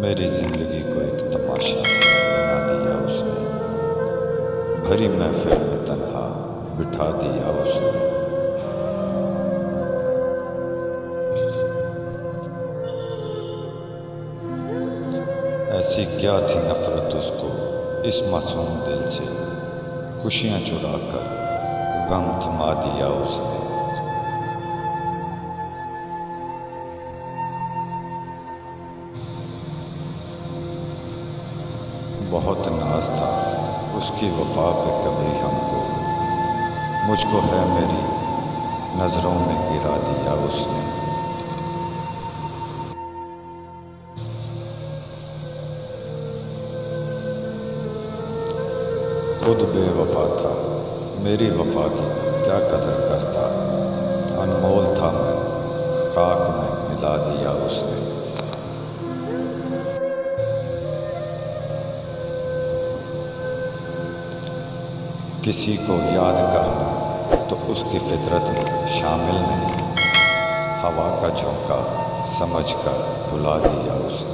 میری زندگی کو ایک تماشا بنا دیا اس نے، بھری محفل میں تنہا بٹھا دیا اس نے۔ ایسی کیا تھی نفرت اس کو اس معصوم دل سے، خوشیاں چرا کر غم تھما دیا اس نے۔ بہت ناز تھا اس کی وفا پہ کبھی ہم کو، مجھ کو ہے میری نظروں میں گرا دیا اس نے۔ خود بے وفا تھا میری وفا کی کیا قدر کرتا، انمول تھا میں خاک میں ملا دیا اس نے۔ کسی کو یاد کرنا تو اس کی فطرت میں شامل نہیں، ہوا کا جھونکا سمجھ کر بلا دیا اس نے۔